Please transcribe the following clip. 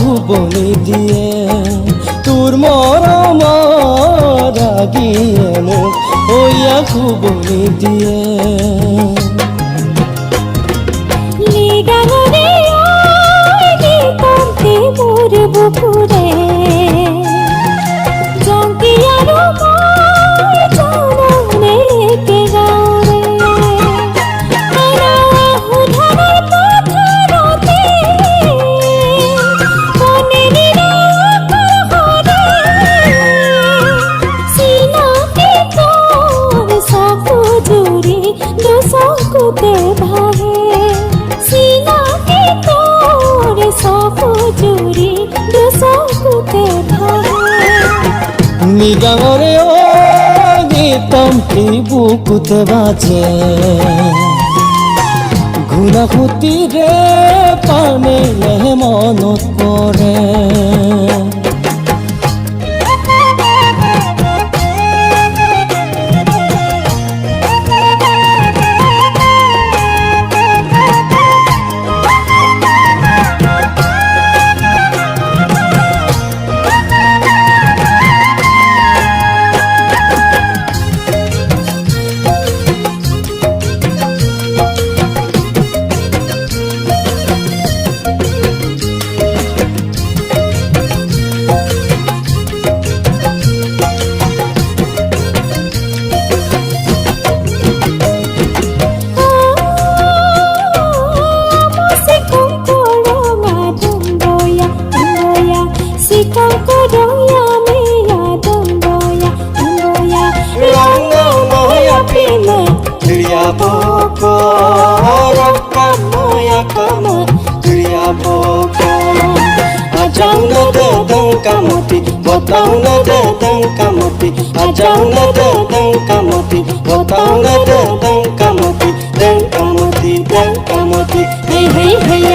খুবনি দিয়ে তোর মরম রাগিয়ে মোক ওইয়া খুবনি দিয়ে বুকুরে জঙ্কিয়ারো মই জাননে কে গাওরে আনা হুধার পথরতে মনেরি হরে সিনাতে তোর সকু জুড়ি দুসকুতে ভাহে সিনাতে তোর সকু জুড়ি নিগাঙরে ও গীতম কি বুকুতে বাজে ঘুনা খুতিরে পানেলে মনত পৰে boko rokam moya kama kriya boko ajau na de dang kamoti botau na de dang kamoti ajau na de dang kamoti botau na de dang kamoti hey hey hey